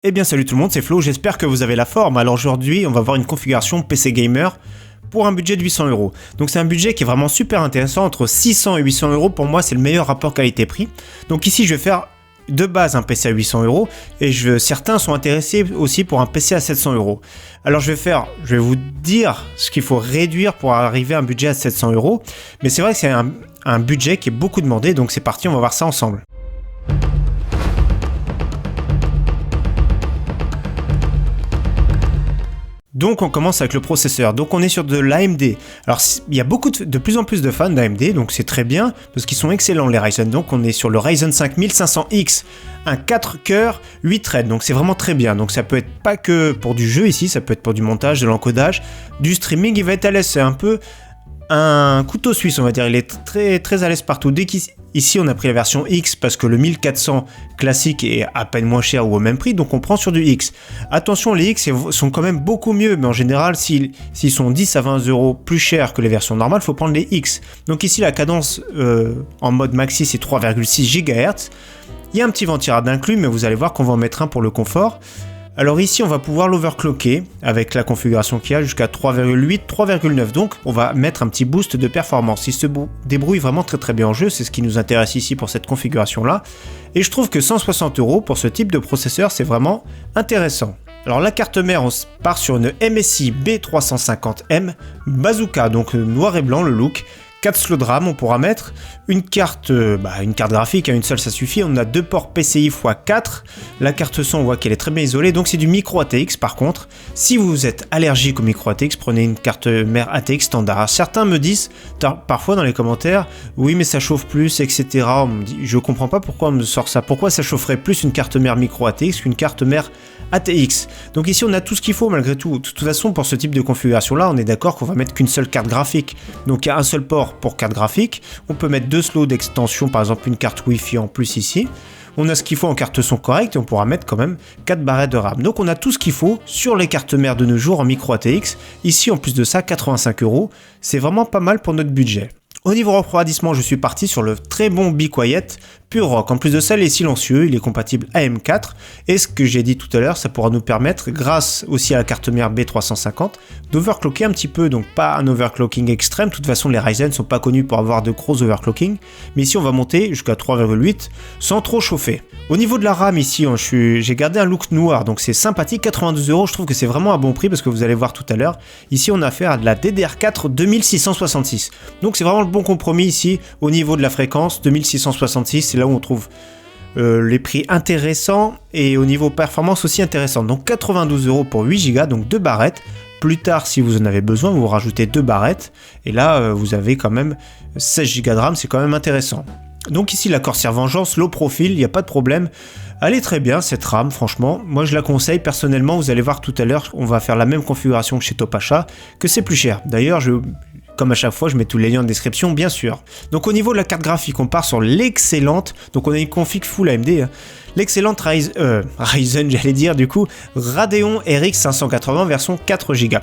Eh bien salut tout le monde, c'est Flo, j'espère que vous avez la forme. Alors aujourd'hui, on va voir une configuration PC Gamer pour un budget de 800€. Donc c'est un budget qui est vraiment super intéressant, entre 600 et 800€, pour moi c'est le meilleur rapport qualité-prix. Donc ici je vais faire de base un PC à 800€ et certains sont intéressés aussi pour un PC à 700€. Alors je vais vous dire ce qu'il faut réduire pour arriver à un budget à 700€, mais c'est vrai que c'est un budget qui est beaucoup demandé, donc c'est parti, on va voir ça ensemble. Donc on commence avec le processeur, donc on est sur de l'AMD. Alors il y a de plus en plus de fans d'AMD, donc c'est très bien, parce qu'ils sont excellents les Ryzen. Donc on est sur le Ryzen 5 1500X, un 4 cœurs, 8 threads, donc c'est vraiment très bien. Donc ça peut être pas que pour du jeu ici, ça peut être pour du montage, de l'encodage, du streaming, il va être à l'aise, c'est un peu un couteau suisse on va dire, il est très à l'aise partout. Ici on a pris la version X parce que le 1400 classique est à peine moins cher ou au même prix, donc on prend sur du X. Attention, les X sont quand même beaucoup mieux, mais en général s'ils sont 10 à 20€ plus chers que les versions normales, il faut prendre les X. Donc ici la cadence en mode maxi c'est 3,6 GHz, il y a un petit ventirail inclus, mais vous allez voir qu'on va en mettre un pour le confort. Alors ici on va pouvoir l'overclocker avec la configuration qu'il y a jusqu'à 3,8, 3,9, donc on va mettre un petit boost de performance. Il se débrouille vraiment très bien en jeu, c'est ce qui nous intéresse ici pour cette configuration là, et je trouve que 160€ pour ce type de processeur c'est vraiment intéressant. Alors la carte mère, on part sur une MSI B350M Bazooka, donc noir et blanc le look. 4 slots de RAM, on pourra mettre une carte graphique, une seule ça suffit. On a 2 ports PCI x 4. La carte son, on voit qu'elle est très bien isolée, donc c'est du micro ATX. Par contre, si vous êtes allergique au micro ATX, prenez une carte mère ATX standard. Certains me disent parfois dans les commentaires, oui mais ça chauffe plus, etc. On me dit, je comprends pas pourquoi on me sort ça. Pourquoi ça chaufferait plus une carte mère micro ATX qu'une carte mère ATX? Donc ici on a tout ce qu'il faut malgré tout. De toute façon, pour ce type de configuration là, on est d'accord qu'on va mettre qu'une seule carte graphique. Donc il y a un seul port pour carte graphique, on peut mettre 2 slots d'extension, par exemple une carte Wi-Fi en plus ici. On a ce qu'il faut en carte son correcte et on pourra mettre quand même 4 barrettes de RAM. Donc on a tout ce qu'il faut sur les cartes mères de nos jours en micro ATX. Ici en plus de ça, 85€, c'est vraiment pas mal pour notre budget. Au niveau refroidissement, je suis parti sur le très bon Be Quiet Pure Rock. En plus de ça, il est silencieux, il est compatible AM4. Et ce que j'ai dit tout à l'heure, ça pourra nous permettre, grâce aussi à la carte mère B350, d'overclocker un petit peu. Donc pas un overclocking extrême. De toute façon, les Ryzen ne sont pas connus pour avoir de gros overclocking. Mais ici, on va monter jusqu'à 3,8 sans trop chauffer. Au niveau de la RAM, ici, j'ai gardé un look noir. Donc c'est sympathique, 92€. Je trouve que c'est vraiment un bon prix parce que vous allez voir tout à l'heure. Ici, on a affaire à de la DDR4 2666. Donc c'est vraiment le bon compromis ici au niveau de la fréquence. 2666, c'est là où on trouve les prix intéressants et au niveau performance aussi intéressant. Donc 92€ pour 8Go, donc 2 barrettes. Plus tard, si vous en avez besoin, vous rajoutez 2 barrettes. Et là, vous avez quand même 16Go de RAM, c'est quand même intéressant. Donc ici, la Corsair Vengeance, low profile, il n'y a pas de problème. Elle est très bien cette RAM, franchement. Moi, je la conseille personnellement. Vous allez voir tout à l'heure, on va faire la même configuration que chez Topacha, que c'est plus cher. D'ailleurs, comme à chaque fois, je mets tous les liens en description, bien sûr. Donc au niveau de la carte graphique, on part sur l'excellente, donc on a une config full AMD, l'excellente Ryzen, j'allais dire du coup, Radeon RX 580 version 4Go.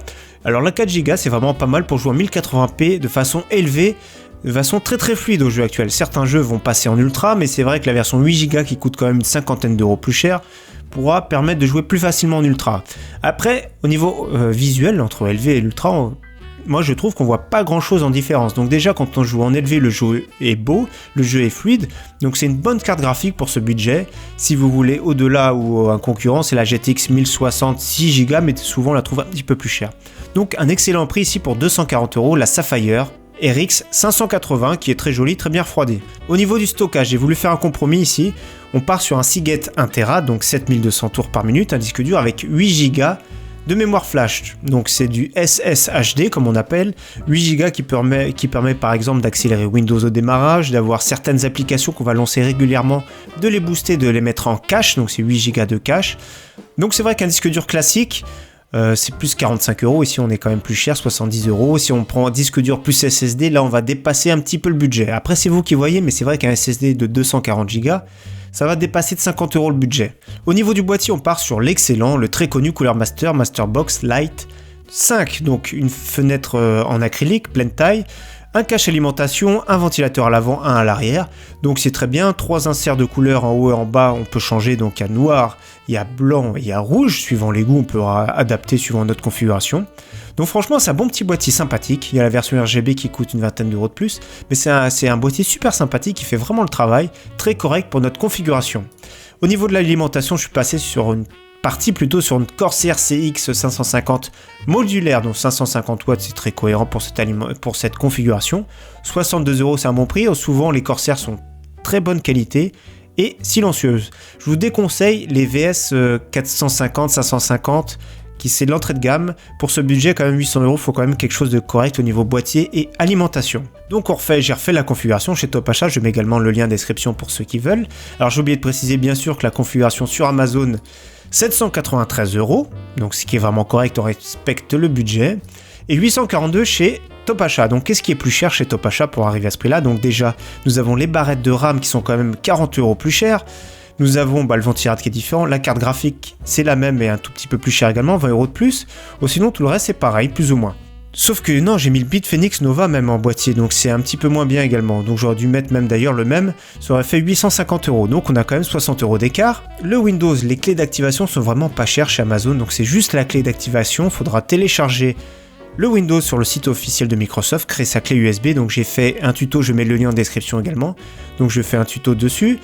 Alors la 4Go, c'est vraiment pas mal pour jouer en 1080p de façon élevée, de façon très fluide au jeu actuel. Certains jeux vont passer en ultra, mais c'est vrai que la version 8Go qui coûte quand même une cinquantaine d'euros plus cher, pourra permettre de jouer plus facilement en ultra. Après, au niveau visuel, entre élevé et l'ultra, moi je trouve qu'on voit pas grand chose en différence. Donc déjà quand on joue en élevé, le jeu est beau, le jeu est fluide, donc c'est une bonne carte graphique pour ce budget. Si vous voulez au-delà ou un concurrent, c'est la GTX 1060 6Go, mais souvent on la trouve un petit peu plus chère. Donc un excellent prix ici pour 240€, la Sapphire RX 580 qui est très jolie, très bien refroidie. Au niveau du stockage, j'ai voulu faire un compromis ici. On part sur un Seagate 1TB, donc 7200 tours par minute, un disque dur avec 8Go de mémoire flash, donc c'est du SSHD comme on appelle, 8Go qui permet par exemple d'accélérer Windows au démarrage, d'avoir certaines applications qu'on va lancer régulièrement, de les booster, de les mettre en cache, donc c'est 8Go de cache. Donc c'est vrai qu'un disque dur classique, c'est plus 45€, ici on est quand même plus cher, 70€. Si on prend un disque dur plus SSD, là on va dépasser un petit peu le budget. Après c'est vous qui voyez, mais c'est vrai qu'un SSD de 240Go, ça va dépasser de 50€ le budget. Au niveau du boîtier, on part sur l'excellent, le très connu Cooler Masterbox Lite 5, donc une fenêtre en acrylique, pleine taille, Un cache alimentation, un ventilateur à l'avant, un à l'arrière. Donc c'est très bien, 3 inserts de couleurs en haut et en bas, on peut changer. Donc il y a noir, il y a blanc et il y a rouge. Suivant les goûts, on peut adapter suivant notre configuration. Donc franchement, c'est un bon petit boîtier sympathique. Il y a la version RGB qui coûte une vingtaine d'euros de plus. Mais c'est un boîtier super sympathique qui fait vraiment le travail, très correct pour notre configuration. Au niveau de l'alimentation, je suis passé sur une partie plutôt sur une Corsair CX 550 modulaire, donc 550 watts, c'est très cohérent pour cette configuration. 62 euros, c'est un bon prix. Souvent, les Corsair sont très bonne qualité et silencieuses. Je vous déconseille les VS 450, 550, qui c'est l'entrée de gamme. Pour ce budget, quand même 800 euros, il faut quand même quelque chose de correct au niveau boîtier et alimentation. Donc j'ai refait la configuration chez Topachat, je mets également le lien en description pour ceux qui veulent. Alors j'ai oublié de préciser bien sûr que la configuration sur Amazon, 793 euros, donc ce qui est vraiment correct, on respecte le budget, et 842 chez Topachat. Donc qu'est-ce qui est plus cher chez Topachat pour arriver à ce prix-là? Donc déjà, nous avons les barrettes de RAM qui sont quand même 40 euros plus chères. Nous avons le ventirail qui est différent, la carte graphique c'est la même mais un tout petit peu plus cher également, 20 euros de plus. Sinon tout le reste c'est pareil, plus ou moins. Sauf que non, j'ai mis le Bitfenix Nova même en boîtier, donc c'est un petit peu moins bien également. Donc j'aurais dû mettre même d'ailleurs le même, ça aurait fait 850 euros. Donc on a quand même 60 euros d'écart. Le Windows, les clés d'activation sont vraiment pas chères chez Amazon, donc c'est juste la clé d'activation. Il faudra télécharger le Windows sur le site officiel de Microsoft, créer sa clé USB. Donc j'ai fait un tuto, je mets le lien en description également. Donc je fais un tuto dessus.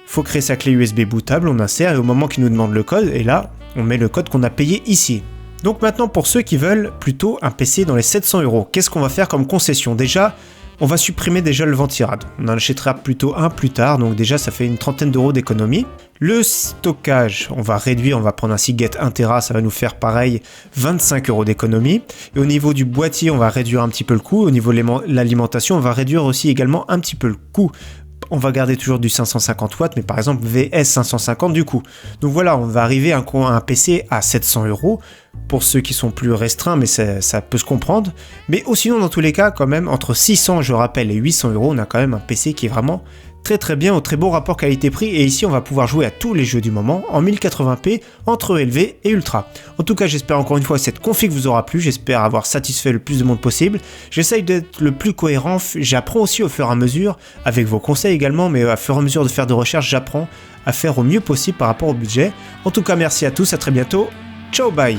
Il faut créer sa clé USB bootable, on insère et au moment qu'il nous demande le code, et là on met le code qu'on a payé ici. Donc maintenant pour ceux qui veulent plutôt un PC dans les 700 euros, qu'est-ce qu'on va faire comme concession? Déjà, on va supprimer déjà le ventirad. On en achètera plutôt un plus tard, donc déjà ça fait une trentaine d'euros d'économie. Le stockage, on va réduire, on va prendre un Seagate 1 Tera, ça va nous faire pareil 25 euros d'économie. Et au niveau du boîtier, on va réduire un petit peu le coût. Au niveau de l'alimentation, on va réduire aussi également un petit peu le coût. On va garder toujours du 550 watts, mais par exemple VS 550 du coup. Donc voilà, on va arriver à un PC à 700 euros pour ceux qui sont plus restreints, mais ça peut se comprendre. Mais sinon, dans tous les cas, quand même, entre 600, je rappelle, et 800 euros, on a quand même un PC qui est vraiment très bien, au très bon rapport qualité-prix. Et ici, on va pouvoir jouer à tous les jeux du moment en 1080p, entre élevé et ultra. En tout cas, j'espère encore une fois que cette config vous aura plu. J'espère avoir satisfait le plus de monde possible. J'essaye d'être le plus cohérent. J'apprends aussi au fur et à mesure, avec vos conseils également, mais à fur et à mesure de faire des recherches, j'apprends à faire au mieux possible par rapport au budget. En tout cas, merci à tous, à très bientôt. Ciao, bye!